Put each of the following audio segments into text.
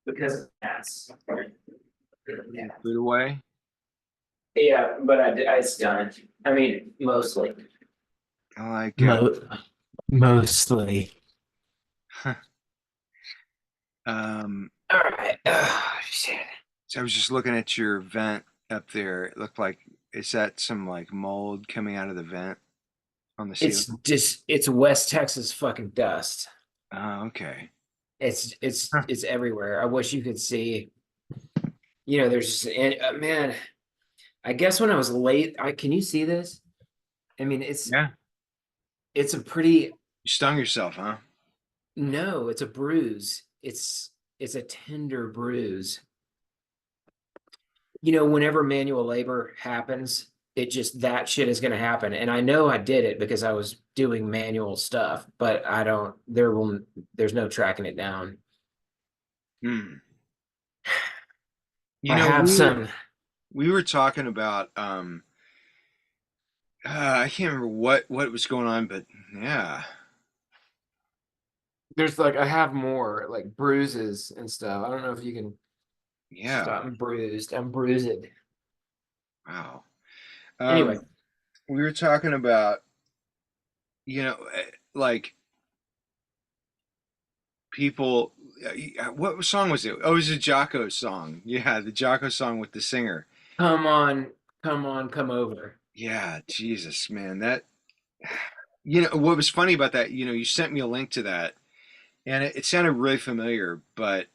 because that's Food away. yeah, but it's done. I mean, mostly. I like Mo Mostly. um All right. Shit. so I was just looking at your vent up there. It looked like, is that some like mold coming out of the vent on the ceiling? It's West Texas fucking dust. Oh, okay. Huh. It's everywhere. I wish you could see. There's man. I guess when I was late, I can you see this? I mean, Yeah. it's a pretty You stung yourself, huh? no, it's a bruise. It's a tender bruise. Whenever manual labor happens, it just that shit is going to happen. And I know I did it because I was doing manual stuff, but I don't, there's no tracking it down. Hmm. You I know, have some, we were talking about I can't remember what was going on, but yeah. there's like, I have more like bruises and stuff. I don't know if you can Yeah. stop. I'm bruised. I'm bruised. Wow. Anyway, We were talking about, like people. What song was it? Oh, it was a Jaco song. Yeah, the Jaco song with the singer. come on, come on, come over. Yeah, Jesus, man. That, what was funny about that, you sent me a link to that, and it sounded really familiar, but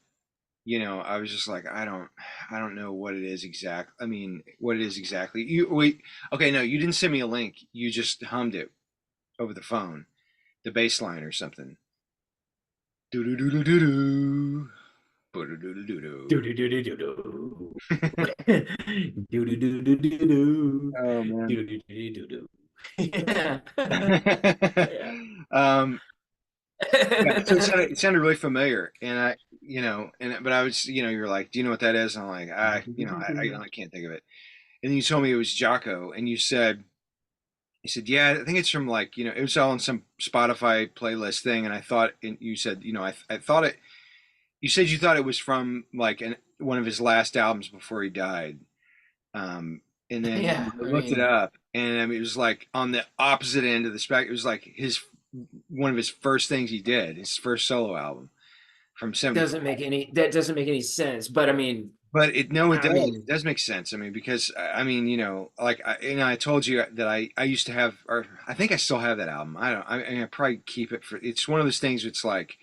I was just like, I don't know what it is exact. I mean, what it is exactly. You wait, okay, no, you didn't send me a link. You just hummed it over the phone, the bass line or something. Do do do do do do. Do do do do Do do. do do do do do. Do do do do do do. Oh Do man. do do do do. Yeah. Yeah. um, yeah, so it sounded really familiar, and but I was, you were like, do you know what that is? And I'm like, I can't think of it. And then you told me it was Jocko, and you said, yeah, I think it's from like, it was all on some Spotify playlist thing, and I thought, and you said, I thought it. You said you thought it was from like one of his last albums before he died, and then Yeah. I I looked it mean, up, and I mean, it was like on the opposite end of the spectrum. It was like his one of his first things he did, his first solo album from '74. that doesn't make any sense. But I mean, But no, it I does. mean, It does make sense. I mean, because I mean, like I told you that I used to have, or I think I still have that album. I don't. I probably keep it for. It's one of those things. It's like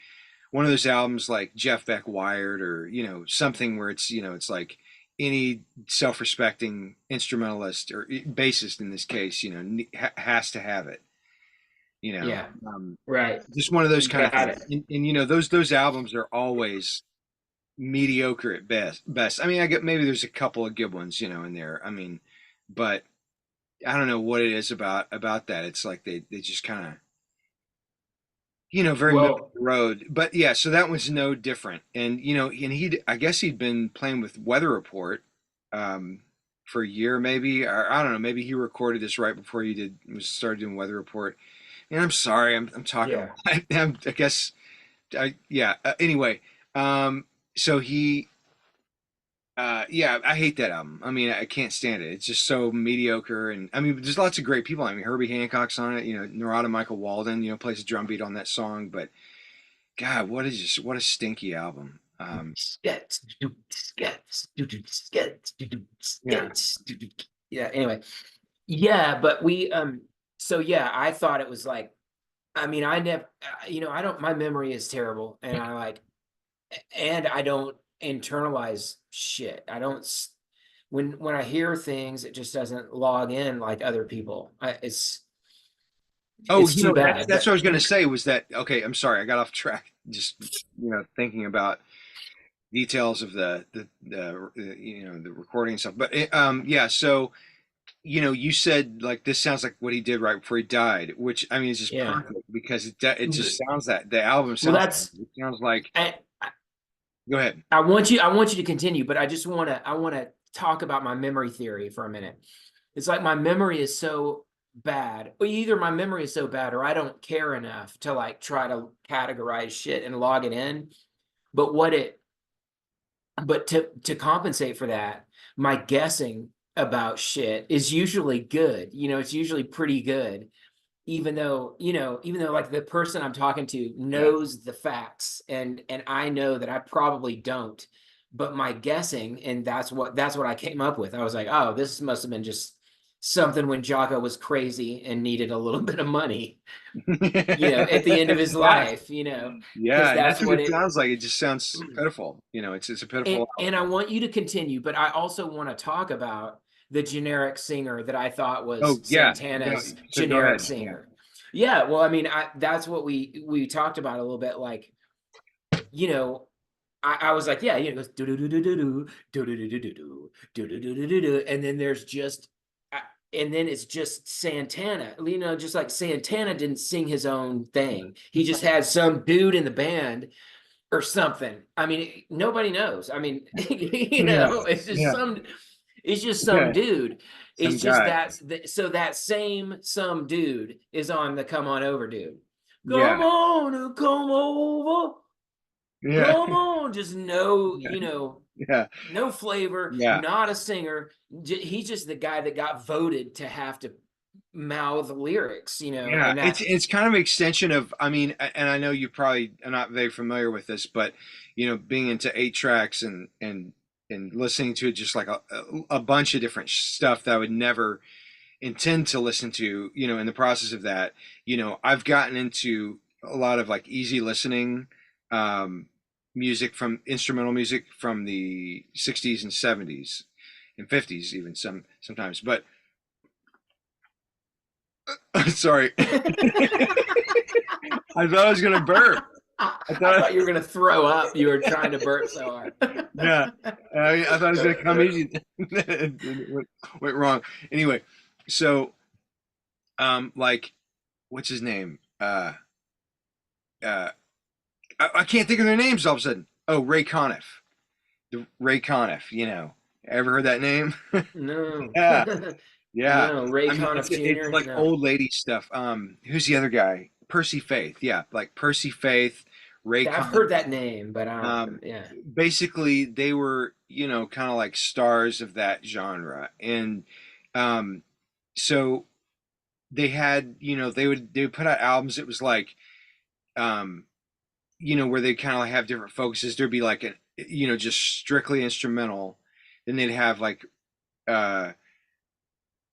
one of those albums like Jeff Beck Wired, or something where it's like any self-respecting instrumentalist or bassist in this case, has to have it. You know, yeah, um, right. just one of those kind of Got things. it. And those albums are always mediocre at best. Best. I mean, I get maybe there's a couple of good ones, in there. I mean, but I don't know what it is about that. It's like they just kind of, very middle of Well, the road. But yeah, so that was no different. And I guess he'd been playing with Weather Report um, for a year, maybe. Or I don't know. Maybe he recorded this right before he started doing Weather Report. And I'm sorry, I'm talking a yeah. lot. I guess, yeah. Anyway, so yeah, I hate that album. I mean, I can't stand it. It's just so mediocre. And I mean, there's lots of great people. I mean, Herbie Hancock's on it. Narada Michael Walden, plays a drum beat on that song. But God, what a stinky album. Skets, do skets, do skets, do Yeah. skets, do. Yeah. Anyway, yeah, but so yeah, I thought it was like, I mean, I never, I don't. My memory is terrible, and I don't internalize shit. I don't. When I hear things, it just doesn't log in like other people. Oh, It's too that's bad. what I was gonna say was that okay, I'm sorry, I got off track. Just thinking about details of the recording and stuff. But yeah, so you said like this sounds like what he did right before he died, which I mean is just Yeah. perfect because it just sounds that the album Well, sounds it sounds like. I, Go ahead. I want you to continue, but I want to talk about my memory theory for a minute. It's like my memory is so bad. Either my memory is so bad or I don't care enough to like try to categorize shit and log it in. But but to compensate for that, my guessing about shit is usually good. It's usually pretty good, even though like the person I'm talking to Yeah. knows the facts, and I know that I probably don't, but my guessing, and that's what I came up with. I was like, oh, this must have been just something when Jocko was crazy and needed a little bit of money, at the end of his Yeah. life, because Yeah, and that's that's what what it it. sounds like. It just sounds pitiful. It's a pitiful And I want you to continue, but I also want to talk about the generic singer that I thought was Oh yeah. No, Santana's so go generic ahead. Yeah. singer. Yeah, well, I mean, that's what we talked about a little bit. Like, you know, I was like, yeah, it goes do do do do do do do do do do do do do do do do, and then there's just, and then it's just Santana. Just like Santana didn't sing his own thing. He just had some dude in the band or something. I mean, nobody knows. I mean, Yeah. Yeah. it's just some Yeah. dude. It's Some just guy. that so that same some dude is on the come on over dude. Yeah. Come on and come over. Yeah. Come on. Just no, Yeah. Yeah. no flavor, Yeah. not a singer. He's just the guy that got voted to have to mouth lyrics, Yeah, and it's kind of an extension of, I mean, and I know you probably are not very familiar with this, but being into 8 tracks and listening to just like a bunch of different stuff that I would never intend to listen to, in the process of that, I've gotten into a lot of like easy listening, um, music from instrumental music from the 60s and 70s and 50s even sometimes, but sorry. I thought I was gonna burp. I I thought, thought you were gonna throw up. You were trying to burp so hard. yeah, I thought it was gonna come easy. It went wrong. Anyway, so like, what's his name? Uh, I can't think of their names all of a sudden. Oh, Ray Conniff. Ray Conniff. Ever heard that name? No. Yeah, yeah. No, Ray I mean, Conniff it's Jr. like No. old lady stuff. Who's the other guy? Percy Faith. Yeah, like Percy Faith, Ray I've Conniff. heard that name, but I Um, don't. Yeah. basically, they were, kind of like stars of that genre, and um, so they had, they would put out albums. It was like, um, where they kind of have different focuses. There'd be like just strictly instrumental. Then they'd have like uh,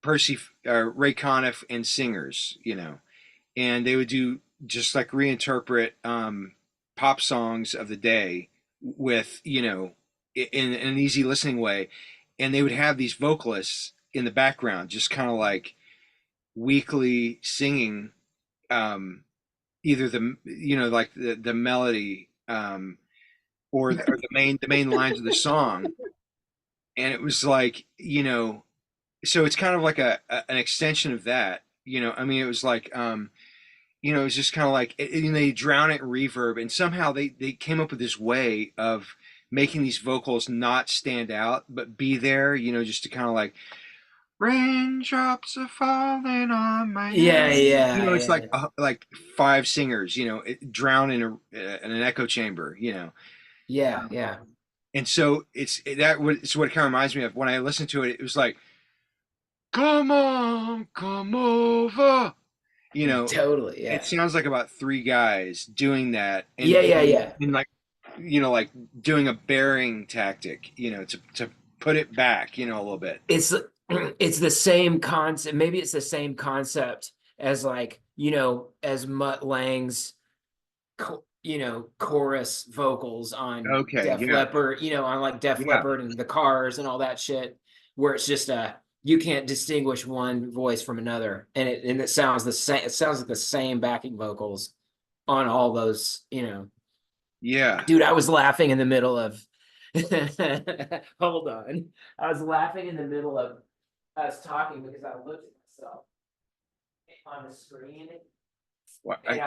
Ray Conniff and singers, and they would do just like reinterpret pop songs of the day with in an easy listening way, and they would have these vocalists in the background just kind of like weekly singing either like the melody or the main lines of the song, and it was like so it's kind of like an extension of that. I mean, it was like it was just kind of like they drown it in reverb, and somehow they came up with this way of making these vocals not stand out but be there, just to kind of like raindrops are falling on my Yeah, head. yeah, It's yeah, like 5 singers, drown in an echo chamber, yeah, yeah. and so it's what it kind of reminds me of when I listened to it. It was like, come on, come over. Totally, It yeah. sounds like about 3 guys doing that Yeah, and yeah, yeah. like like doing a bearing tactic, to put it back, a little bit. It's it's the same concept. Maybe it's the same concept as like, as Mutt Lang's chorus vocals on Okay, Def yeah, Leppard, on like Def yeah, Leppard and the Cars and all that shit, where it's just you can't distinguish one voice from another, and it sounds the same. It sounds like the same backing vocals on all those. yeah. Dude, I was laughing in the middle of. Hold on, I was laughing in the middle of us talking because I looked at myself on the screen, Well, and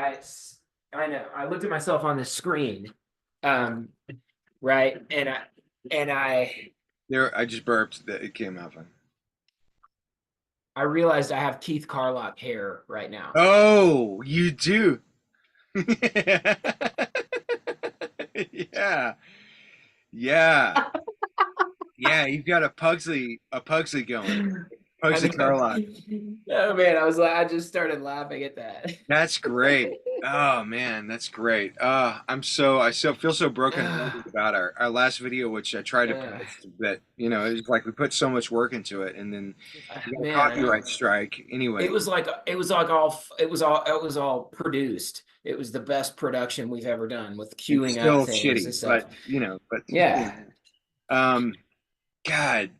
I know I looked at myself on the screen, um, right, and I I just burped that it came out fine. I realized I have Keith Carlock hair right now. Oh, you do. Yeah. Yeah. Yeah, you've got a Pugsley going. I Pugsley know. Carlisle. Oh man, I was like, I just started laughing at that. That's great. Oh man, that's great. I so feel so brokenhearted about our last video, which I tried to Uh, post, but you know, it was like we put so much work into it, and then we got a man, I know. copyright strike. It Anyway, was like it was all produced. It was the best production we've ever done with it's queuing up still things and shitty, stuff. but you know, Yeah. um, God,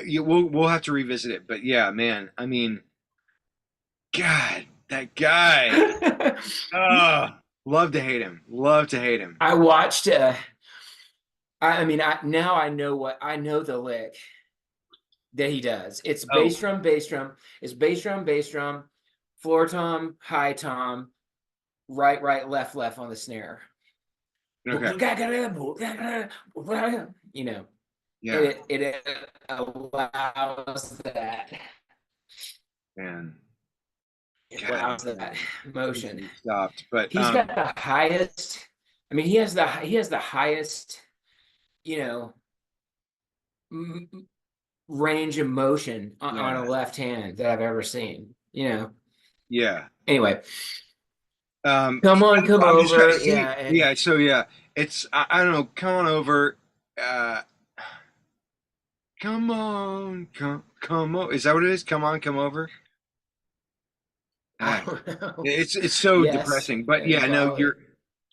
we'll have to revisit it. But yeah, man, I mean, God, that guy. Oh, love to hate him. Love to hate him. I watched I mean now I know the lick that he does. It's Oh, bass drum, it's bass drum, floor tom, high tom, right, left on the snare. okay, You know, yeah, it allows that. man. It God, allows that wish motion. he stopped. But He's got the highest. I mean, he has the highest, you know, range of motion on a yeah, left hand that I've ever seen. yeah. Anyway, Um, come on, come I'm just trying to over. see. Yeah, and Yeah, so yeah, it's I don't know. Come on over. Uh, come on. Is that what it is? Come on, come over. I Ah, don't know. it's so Yes, depressing. But yeah, no, probably.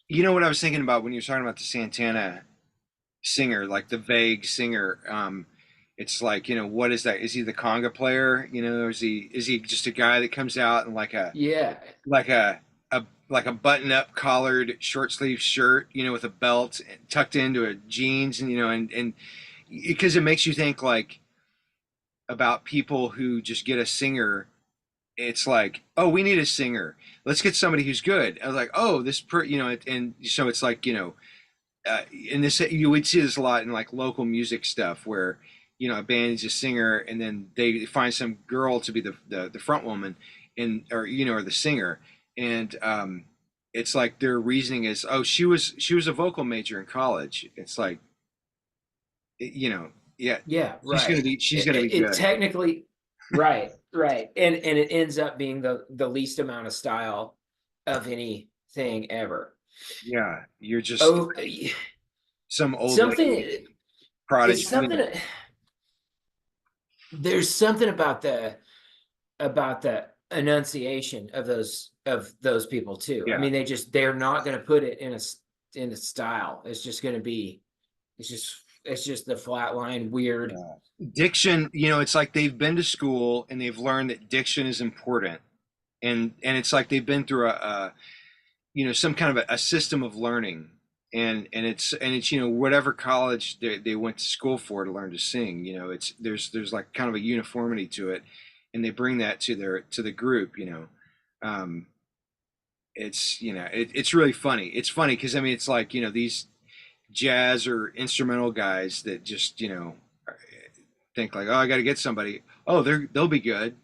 you know what I was thinking about when you were talking about the Santana singer, like the vague singer. It's like, you know, what is that? Is he the conga player? You know, or is he just a guy that comes out in Yeah, like a button up collared short sleeve shirt, you know, with a belt tucked into a jeans, and you know, and because it makes you think like about people who just get a singer. It's like, oh, we need a singer. Let's get somebody who's good. I was like, oh, you know, and so it's like, you know, in this you would see this a lot in like local music stuff where you know a band is a singer and then they find some girl to be the front woman and or you know or the singer and it's like their reasoning is oh she was a vocal major in college. It's like you know yeah yeah, she's gonna right. be she's It, gonna it, be it good. technically, right, and it ends up being the least amount of style of anything ever. Yeah, you're just Oh, some old lady something. It's prodigy, you something. know. There's something about the enunciation of those people too. I Yeah. mean, they're not going to put it in a style. It's just going to be it's just the flat line weird. Yeah. Diction, you know, it's like they've been to school and they've learned that diction is important. And it's like they've been through a you know, some kind of a system of learning. And it's you know, whatever college they went to school for to learn to sing, you know, it's there's like kind of a uniformity to it. And they bring that to the group, you know. Um, it's you know, it's really funny. It's funny because I mean it's like, you know, these jazz or instrumental guys that just, you know, think like, oh, I got to get somebody. Oh, they'll be good.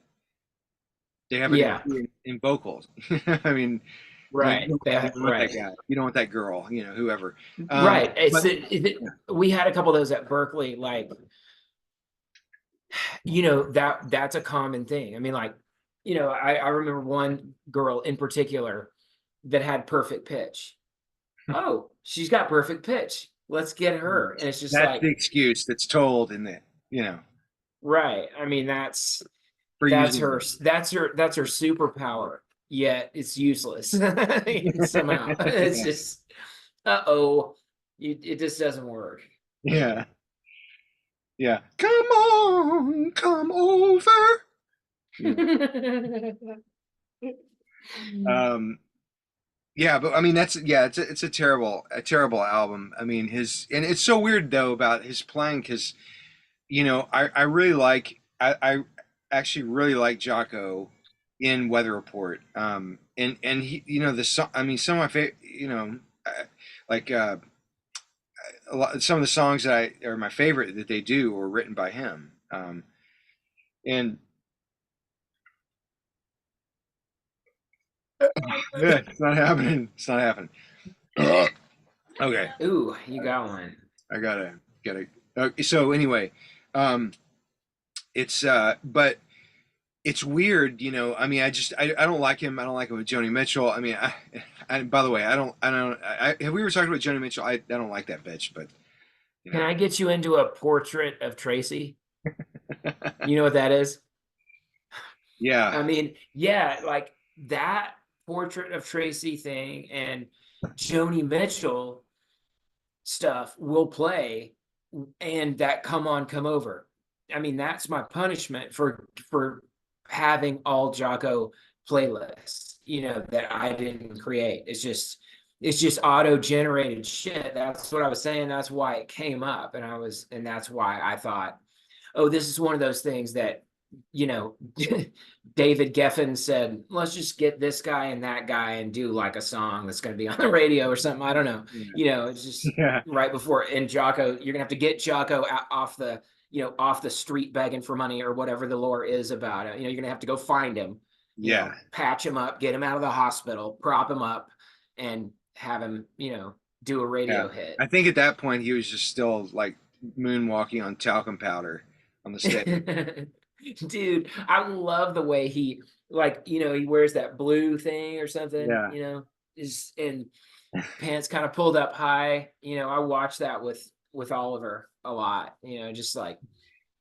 They have a Yeah, degree in vocals. I mean, right. you That don't want that right. guy. You don't want that girl. You know, whoever. Right. But We had a couple of those at Berkeley, like, that's a common thing. I mean, like, I remember one girl in particular that had perfect pitch. Oh, she's got perfect pitch. Let's get her. And it's just that's the like, excuse that's told in the, you know, right. I mean, that's for that's using her them. that's her superpower. Yet it's useless somehow. It's Yeah. just uh-oh. It just doesn't work. Yeah. Yeah. Come on, come over. Yeah. Um, yeah, but I mean that's yeah, it's a terrible album. I mean his and it's so weird though about his playing because you know I really like I actually really like Jaco in Weather Report. And he you know the song I mean some of my favorite you know like some of the songs that I are my favorite that they do were written by him. And yeah, it's not happening. It's not happening. Okay, Ooh, you got one. I gotta So anyway, um, but it's weird, I mean, I don't like him. I don't like him with Joni Mitchell. I mean, by the way, have we ever talked about Joni Mitchell? I don't like that bitch, but you Can know, I get you into a portrait of Tracy? You know what that is? yeah, I mean, yeah, like that portrait of Tracy thing and Joni Mitchell stuff will play, and that come on, come over. I mean, that's my punishment for having all Jaco playlists, that I didn't create. It's just auto-generated shit. That's what I was saying. That's why it came up. And that's why I thought, oh, this is one of those things that, you know, David Geffen said, let's just get this guy and that guy and do like a song that's going to be on the radio or something. I don't know. It's just yeah, right before. And Jaco, you're gonna have to get Jaco off the street begging for money or whatever the lore is about it. You're gonna have to go find him, yeah, patch him up, get him out of the hospital, prop him up, and have him, do a yeah. radio hit. I think at that point he was just still like moonwalking on talcum powder on the stage. Dude, I love the way he, like, he wears that blue thing or something, Yeah, is and pants kind of pulled up high. I watch that with Oliver a lot, just like,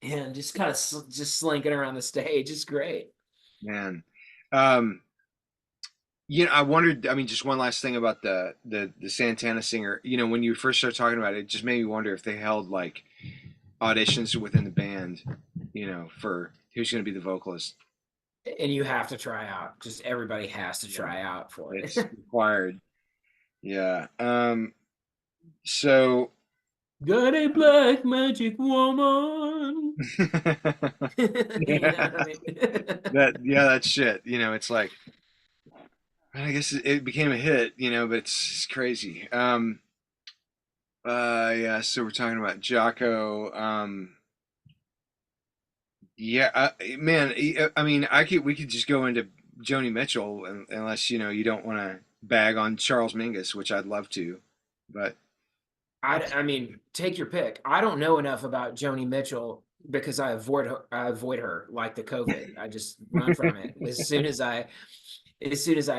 and just kind of just slinking around the stage. It's great. man. Um, I wondered. I mean, just one last thing about the Santana singer. When you first started talking about it, it just made me wonder if they held like auditions within the band. For who's going to be the vocalist. And you have to try out. Just everybody has to Yeah, try out for it's it. required. Yeah. So. Got a black magic woman. You know Yeah. what I mean? Yeah, that shit. It's like I guess it became a hit, but it's crazy. Yeah, so we're talking about Jaco. Yeah, man, I mean, we could just go into Joni Mitchell unless, you don't want to bag on Charles Mingus, which I'd love to, but I mean, take your pick. I don't know enough about Joni Mitchell because I avoid her. I avoid her like the COVID. I just run from it as soon as I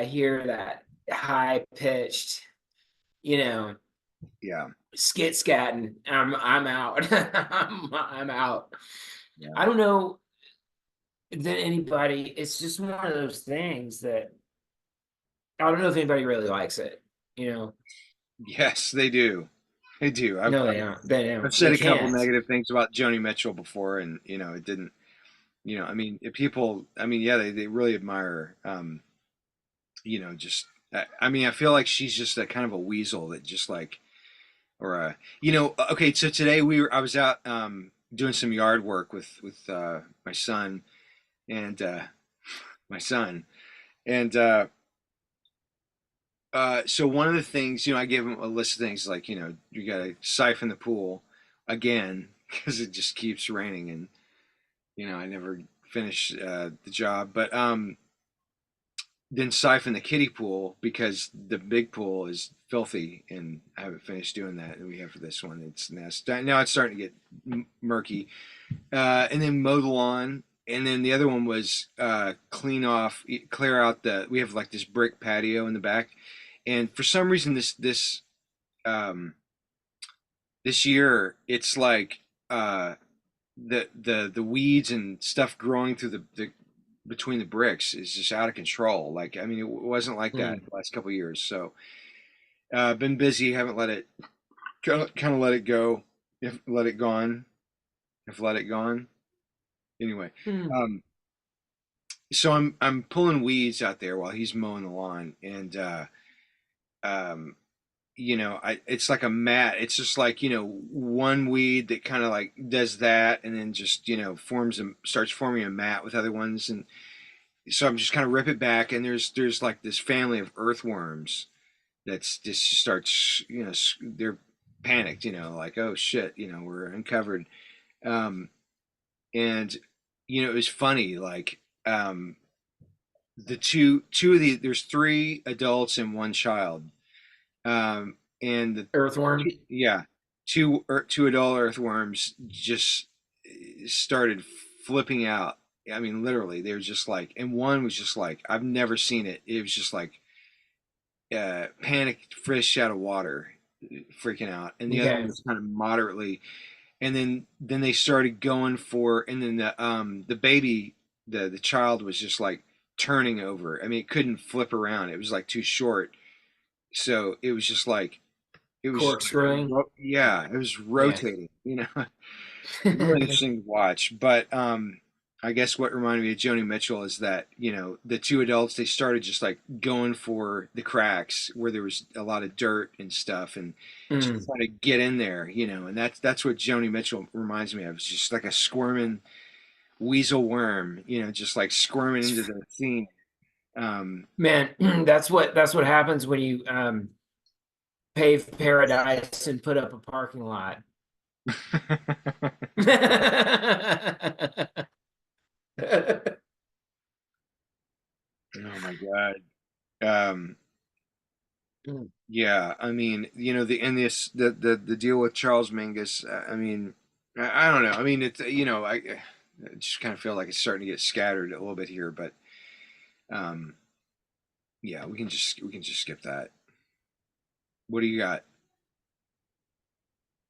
hear that high pitched, you know, yeah, skit scatting, I'm out. I'm out. yeah. I don't know that anybody. It's just one of those things that I don't know if anybody really likes it. You know, Yes, they do. They do. no, they don't. They I've don't. said They a couple can't. negative things about Joni Mitchell before, and it didn't. I mean, if people, I mean, yeah, they really admire her. Just, I mean, I feel like she's just a kind of a weasel that just like, or okay. So today I was out doing some yard work with my son and my son, and so one of the things, I gave him a list of things like, you got to siphon the pool again because it just keeps raining, and I never finish the job, but then siphon the kiddie pool because the big pool is filthy, and I haven't finished doing that. And we have for this one, now it's starting to get murky. And then mow the lawn, and then the other one was clear out we have like this brick patio in the back, and for some reason um, this year it's like the weeds and stuff growing through the between the bricks is just out of control. Like, I mean, it wasn't like that Hmm. the last couple of years. So, been busy, haven't let it kind of let it go, if let it gone, if let it gone. Anyway, Hmm. um, so I'm pulling weeds out there while he's mowing the lawn, and um, it's like a mat. It's just like, one weed that kind of like does that, and then just starts forming a mat with other ones, and so I'm just kind of rip it back, and there's like this family of earthworms that's just starts, they're panicked, like, oh shit, we're uncovered. um and it was funny, like, the two of the there's three adults and one child, and Earthworm. yeah, two adult earthworms just started flipping out. I mean, literally, they were just like, and one was just like, I've never seen it. It was just like panicked fish out of water, freaking out, and the other one Okay. was kind of moderately. And then they started going for, and then the baby, the child was just like turning over. I mean, it couldn't flip around. It was like too short, so it was just like it was just Corkscrewing. yeah, it was Yeah. rotating. Really interesting to watch. But I guess what reminded me of Joni Mitchell is that the two adults, they started just like going for the cracks where there was a lot of dirt and stuff, and just Mm. trying to get in there, and that's what Joni Mitchell reminds me of. It's just like a squirming weasel worm, just like squirming into the scene. Um, Man, that's what happens when you pave paradise and put up a parking lot. oh my God. Um, Yeah, I mean, the in this the deal with Charles Mingus. I mean, I don't know. I mean, it's I just kind of feel like it's starting to get scattered a little bit here, but um, yeah, we can just skip that. What do you got?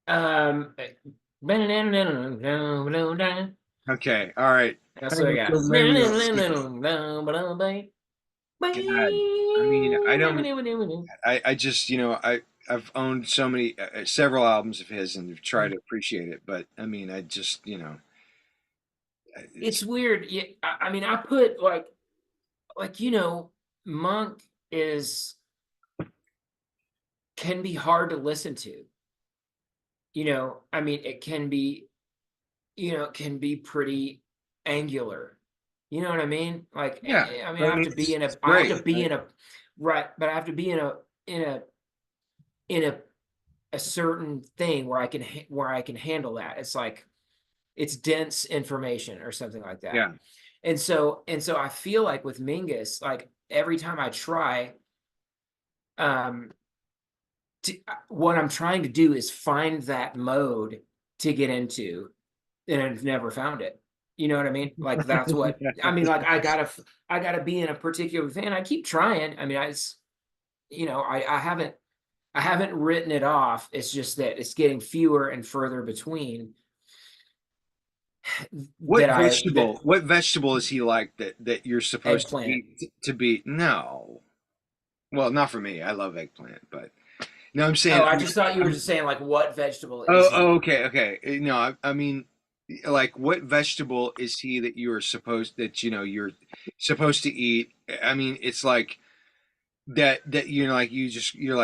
um Okay, all right. that's what I Thanks got. for maybe God. I mean, I just I've owned so many several albums of his and have tried to appreciate it, but I mean, I just It's it's weird. Yeah, I mean, I put like Monk is can be hard to listen to. I mean, it can be pretty angular. You know what I mean? Like, yeah, I mean, but I mean, it's I have to great, be right? in a, right, but I have to be in a, in a certain thing where where I can handle that. It's like, it's dense information or something like that. Yeah, And so I feel like with Mingus, like every time I try, um, what I'm trying to do is find that mode to get into, and I've never found it. You know what I mean? Like that's what I mean. Like I gotta be in a particular thing. And I keep trying. I mean, I haven't written it off. It's just that it's getting fewer and further between What that vegetable? What vegetable is he like that you're supposed to eggplant. eat to be? No, well, not for me. I love eggplant, but no, I'm saying. Oh, I just thought you were just saying like what vegetable is Oh, he? okay, okay. No, I mean, like, what vegetable is he that you're supposed to eat? I mean, it's like that you're like,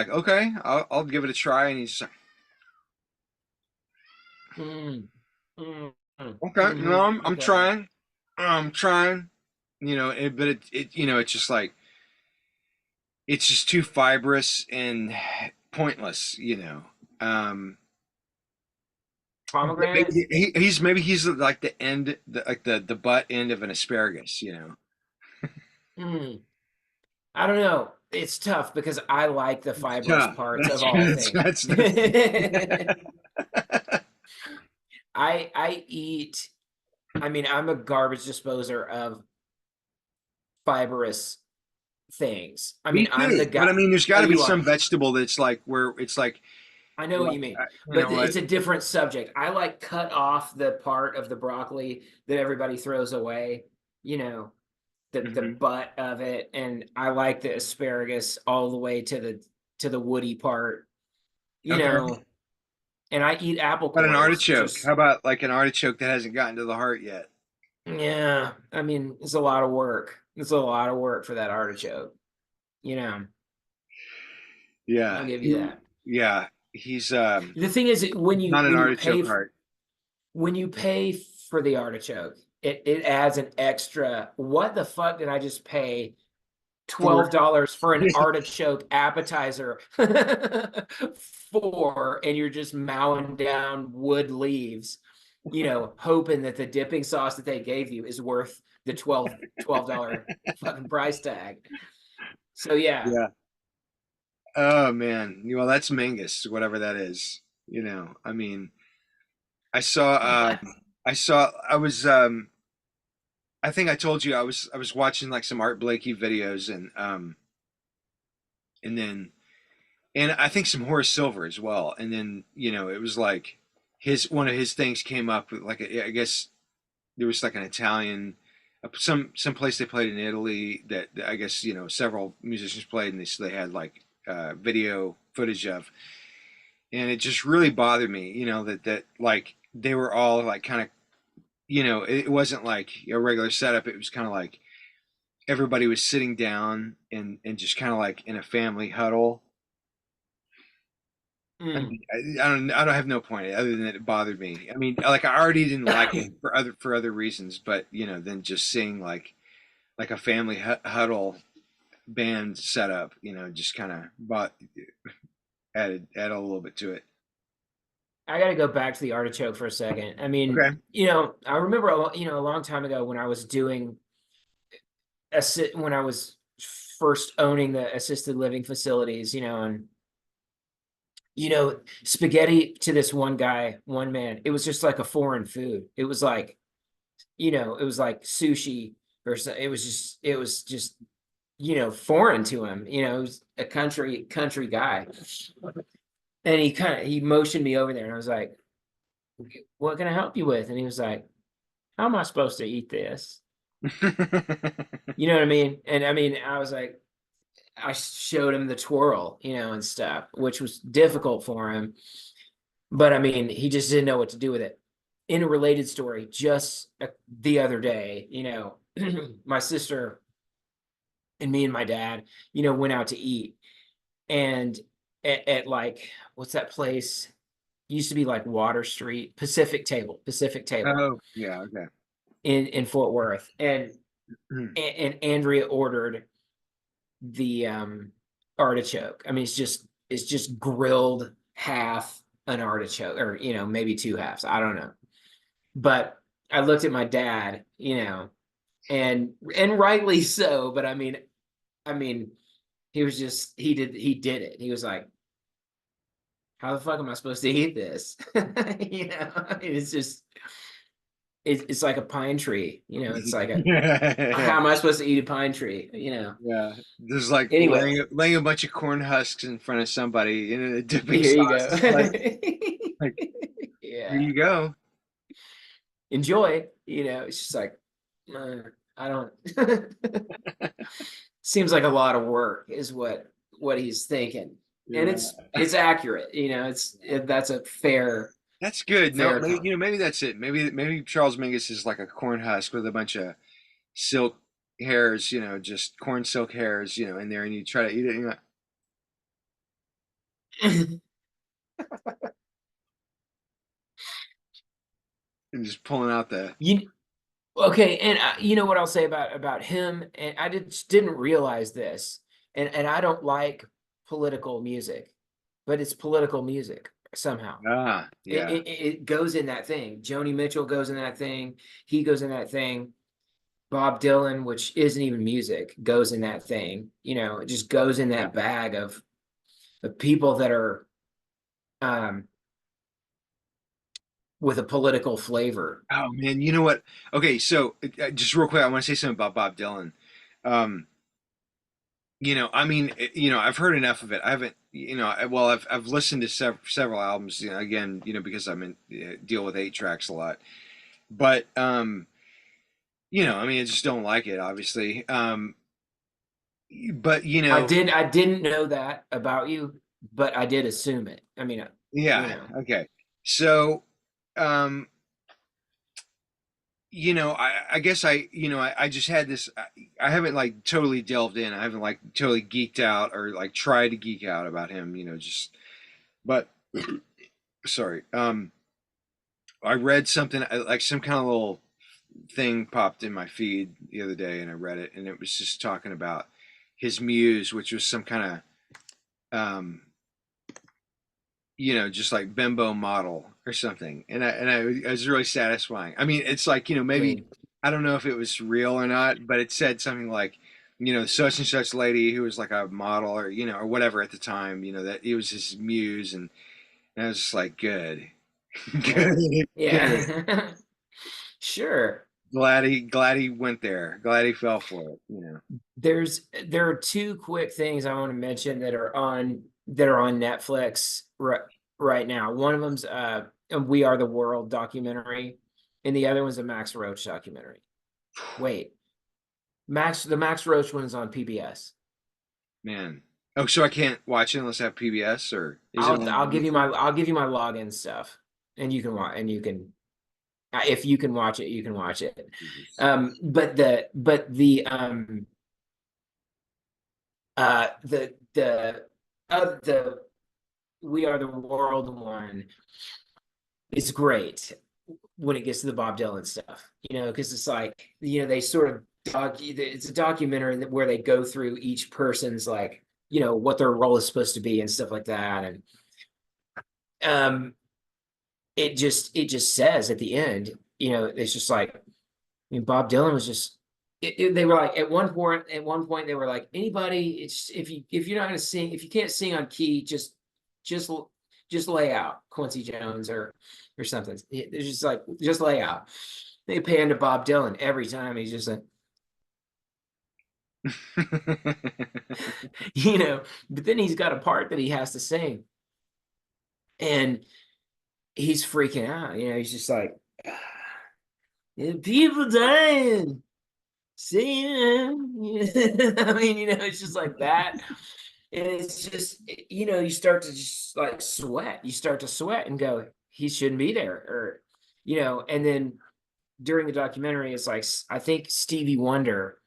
okay, I'll give it a try, and he's just like, Mm, mm, okay, no, I'm okay. trying, I'm trying, but it's just like it's just too fibrous and pointless. Um, Pomegranate. maybe he's like the butt end of an asparagus. Mm, I don't know. It's tough because I like the It's fibrous tough. parts That's of all that's things. that's I eat. I mean, I'm a garbage disposer of fibrous things. I me mean, I'm the too. But I guy. mean, there's Oh, got to be you some are. vegetable that's like where it's I know what like you mean, you know but what? it's a different subject. I like cut off the part of the broccoli that everybody throws away. You know, the Hmm. butt of it, and I like the asparagus all the way to the woody part. You Okay. know, and I eat apple How about an cores. artichoke? How Just about like an artichoke that hasn't gotten to the heart yet? yeah. I mean, it's a lot of work. It's a lot of work for that artichoke. You know, I'll Yeah. give you that. Yeah. He's The thing is, not an artichoke heart. when you pay for the artichoke, it adds an extra. What the fuck did I just pay For $12 for an artichoke appetizer for? And you're just mowing down wood leaves, hoping that the dipping sauce that they gave you is worth the $12 fucking price tag. So yeah. Yeah. Oh man. Well, that's Mingus, whatever that is. You know, I mean, I saw, What? I was, I think I told you I was watching like some Art Blakey videos and then, and I think some Horace Silver as well. And then, you know, it was like one of his things came up with like, I guess there was like an Italian, some place they played in Italy that I guess, you know, several musicians played and they had like, video footage of, and it just really bothered me, you know, that like they were all like kind of, you know, it wasn't like a regular setup. It was kind of like everybody was sitting down and just kind of like in a family huddle. I Mm. mean, I don't have no point other than that it bothered me. I mean, like I already didn't like it for other reasons, but you know, then just seeing like a family huddle band setup, you know, just kind of added a little bit to it. I got to go back to the artichoke for a second. I mean, Okay. I remember a long time ago when I was doing when I was first owning the assisted living facilities, and spaghetti to this one guy, one man, it was just like a foreign food. It was like, it was like sushi or so. It was just foreign to him. It was a country guy. And he motioned me over there and I was like, what can I help you with? And he was like, how am I supposed to eat this? You know what I mean? And I mean, I was like, I showed him the twirl, and stuff, which was difficult for him. But I mean, he just didn't know what to do with it. In a related story, just the other day, my sister and me and my dad, went out to eat. And at like, what's that place? Used to be like Water Street, Pacific Table Oh, yeah, okay. in Fort Worth. And Andrea ordered the artichoke. I mean, it's just grilled half an artichoke, or maybe two halves. I don't know. But I looked at my dad, and rightly so. But I mean, he did it. He was like, "How the fuck am I supposed to eat this?" I mean, it's like a pine tree. It's like Yeah. how am I supposed to eat a pine tree? Yeah. There's like Anyway, laying a bunch of corn husks in front of somebody in a dipping here you sauce. go. It's like here Yeah. you go. Enjoy. It's just like, I don't. Seems like a lot of work is what he's thinking, and Yeah. it's accurate. That's a That's good. No, fair maybe, you comment. know, maybe that's it. Maybe Charles Mingus is like a corn husk with a bunch of silk hairs, you know, just corn silk hairs, you know, in there, and you try to eat it, and, and just pulling out the. you Okay, and you know what I'll say about him, and I didn't realize this, and I don't like political music, but it's political music somehow. Ah, It, yeah. it it goes in that thing. Joni Mitchell goes in that thing. He goes in that thing. Bob Dylan, which isn't even music, goes in that thing. It just goes in Yeah. that bag of the people that are um with a political flavor. Oh man, you know what? Okay, so just real quick, I want to say something about Bob Dylan. Um, you know, I mean, you know, I've heard enough of it. I haven't, you know, well, I've listened to several albums. You know, again, you know, because I'm in deal with 8 tracks a lot. But you know, I mean, I just don't like it, obviously. But you I know, did I didn't know that about you, but I did assume it. I mean, you yeah, know. okay. So, um, you know, I guess you know, I just had this. I haven't like totally delved in. I haven't like totally geeked out or like tried to geek out about him. You know, just but sorry. I read something like some kind of little thing popped in my feed the other day, and I read it, and it was just talking about his muse, which was some kind of you know, just like bimbo model or something. It was really satisfying. I mean, it's like, you know, maybe Mm. I don't know if it was real or not, but it said something like, you know, such and such lady who was like a model or, you know, or whatever at the time, you know, that it was his muse. And I was just like, good, Yeah. good, good. Yeah. Sure. Glad he went there. Glad he fell for it. You know. There are two quick things I want to mention that are on Netflix right now. One of them's a We Are the World documentary, and the other one's a Max Roach documentary. Wait, the Max Roach one is on PBS. Man. Oh, so I can't watch it unless I have PBS, or is it I'll on I'll give you my YouTube? I'll give you my login stuff, and you can watch and you can if you can watch it, you can watch it. Jesus. The We Are the World one is great when it gets to the Bob Dylan stuff, because it's like, they sort of it's a documentary where they go through each person's, like, what their role is supposed to be and stuff like that. And um it just says at the end, it's just like, I mean, Bob Dylan was just they were like, at one point they were like, anybody, it's if you're not going to sing, if you can't sing on key, just just lay out Quincy Jones or something. It's just like, just lay out. They pay into Bob Dylan every time. He's just like, you know, but then he's got a part that he has to sing, and he's freaking out. He's just like, people dying, singing. I mean, it's just like that. And it's just, you start to just like sweat. You start to sweat and go, he shouldn't be there. And then during the documentary, it's like, I think Stevie Wonder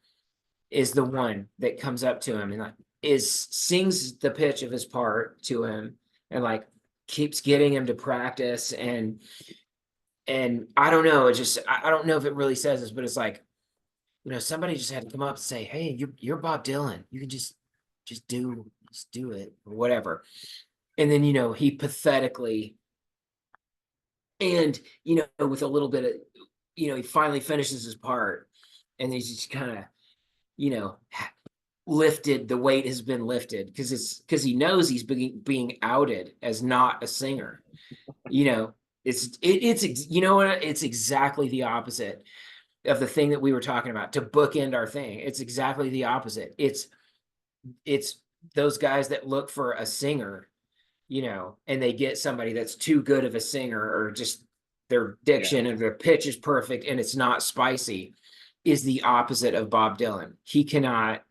is the one that comes up to him and like sings the pitch of his part to him, and like keeps getting him to practice. And I don't know, it just, I don't know if it really says this, but it's like, somebody just had to come up and say, hey, you're Bob Dylan. You can just do it or whatever. And then, he pathetically, and, with a little bit of, he finally finishes his part, and he's just kind of, you know, lifted, the weight has been lifted, because he knows he's being outed as not a singer. You know, it's you know what? It's exactly the opposite of the thing that we were talking about to bookend our thing. It's exactly the opposite. It's those guys that look for a singer, and they get somebody that's too good of a singer, or just their Yeah. diction and their pitch is perfect and it's not spicy, is the opposite of Bob Dylan. He cannot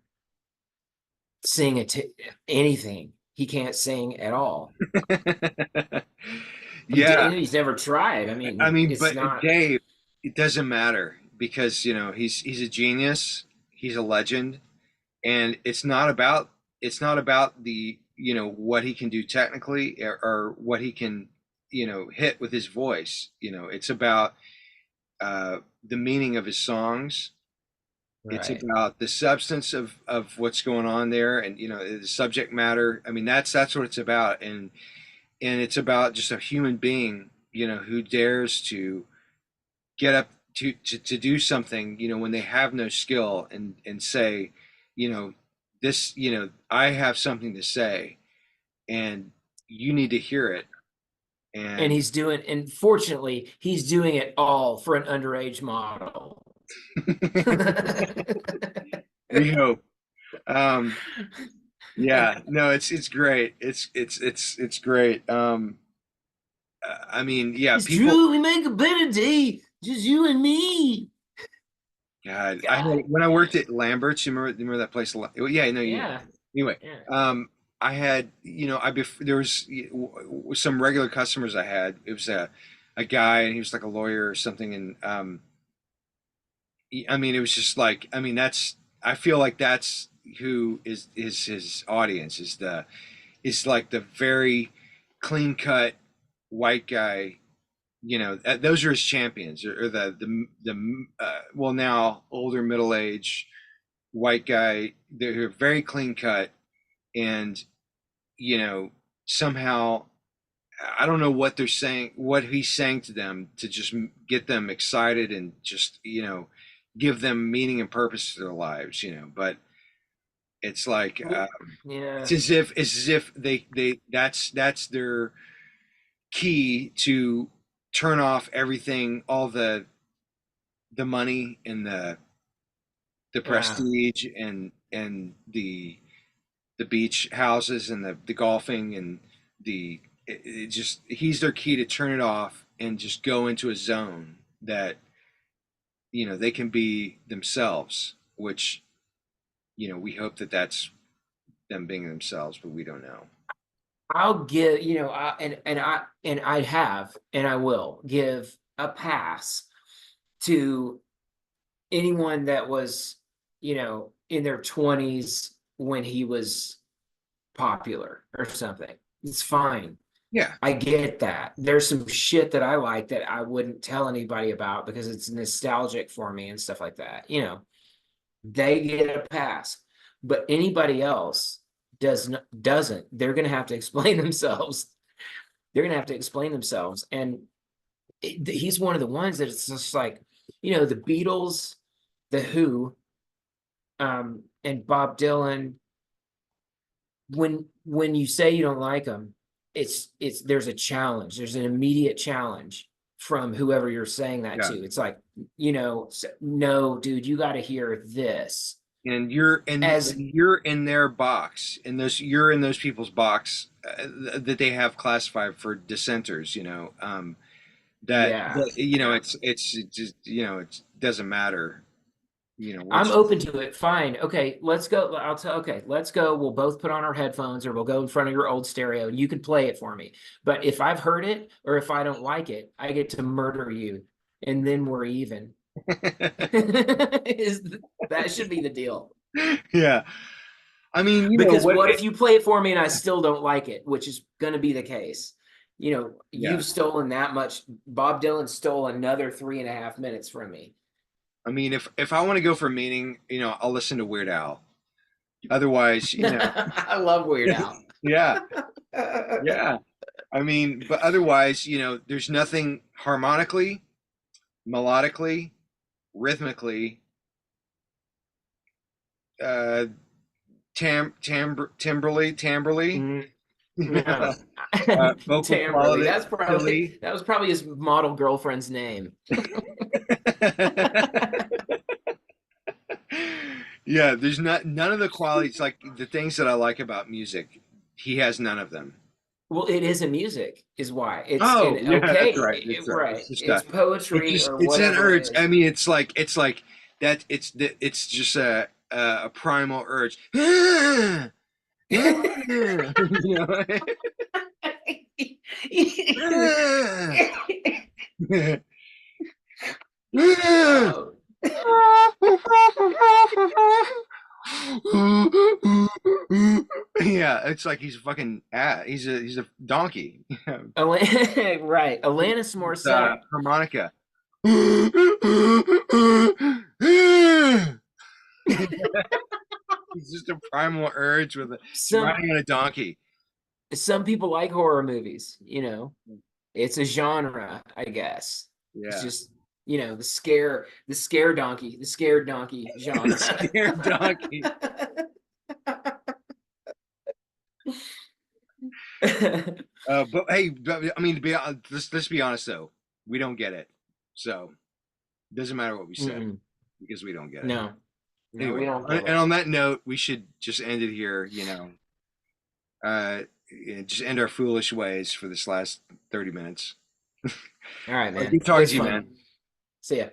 sing anything. He can't sing at all. Yeah. He's never tried. I I mean, mean, it's but not Dave, it doesn't matter because, he's a genius, he's a legend, and it's not about the, what he can do technically, or what he can, hit with his voice. It's about the meaning of his songs. It's right. about the substance of what's going on there, and the subject matter. I mean, that's what it's about, and it's about just a human being, who dares to get up to do something, when they have no skill, and say, you know, this, I have something to say, and you need to hear it. And And he's doing, and fortunately, he's doing it all for an underage model. we hope. Um, yeah, no, it's great. It's great. I mean, yeah, It's people. true. We make a better day, just you and me. God, I had God. when I worked at Lambert's. You remember that place? Yeah, no, you know. Yeah. Anyway, Yeah. I had, there was some regular customers I had. It was a guy, and he was like a lawyer or something, and I mean, it was just like, I mean, I feel like that's who is his audience, is like the very clean cut white guy. Those are his champions, or the well, now older middle age white guy. They're very clean cut, and you know somehow, I don't know what they're saying, what he's saying to them to just get them excited, and just give them meaning and purpose to their lives. But it's like, Yeah. it's as if they that's their key to turn off everything, all the money and the Yeah. prestige and the beach houses and the golfing and it just he's their key to turn it off and just go into a zone that they can be themselves, which we hope that that's them being themselves, but we don't know. I'll give, and I have, and I will give a pass to anyone that was, in their 20s when he was popular or something. It's fine. Yeah. I get that. There's some shit that I like that I wouldn't tell anybody about because it's nostalgic for me and stuff like that. They get a pass. But anybody else doesn't. They're gonna have to explain themselves. They're gonna have to explain themselves. And he's one of the ones that it's just like, the Beatles, the Who, and Bob Dylan. When you say you don't like them, it's there's a challenge. There's an immediate challenge from whoever you're saying that Yeah. to. It's like, no, dude, you got to hear this. And you're and As you're in their box, and those you're in those people's box that they have classified for dissenters. Yeah, yeah. It's just it doesn't matter. I'm Which open to it. Fine. Okay, let's go. Okay, let's go. We'll both put on our headphones or we'll go in front of your old stereo and you can play it for me. But if I've heard it or if I don't like it, I get to murder you and then we're even. Is that should be the deal. yeah. I mean, Because what? what if you play it for me and I still don't like it, which is going to be the case. Yeah. You've stolen that much. Bob Dylan stole another 3.5 minutes from me. I mean, if I want to go for meaning, I'll listen to Weird Al. Otherwise, I love Weird Al. yeah, yeah. I mean, but otherwise, there's nothing harmonically, melodically, rhythmically, uh, timbrely, Mm, no. vocal Tamberly. quality. That was probably his model girlfriend's name. Yeah, there's none of the qualities like the things that I like about music. He has none of them. Well, it is a music, is why. It's Oh, an yeah, that's okay, right. That's right. right. It's just It's poetry or it's an whatever it urge. I is. mean, it's like that. It's just a primal urge. Oh. Yeah, it's like he's a fucking he's a donkey. Right. Alanis Morissette. Harmonica. He's just a primal urge with he's Some riding on a donkey. some people like horror movies. It's a genre, I guess. It's Yeah. just, the scared donkey genre. Scared donkey. But hey, I mean, to be let's be honest though, we don't get it, so it doesn't matter what we say Mm-mm. because we don't get it. No, no, we Anyway, don't get and it. on that note, we should just end it here. Just end our foolish ways for this last 30 minutes. All right, Well, man. good talking It's to you, man. fun. See ya.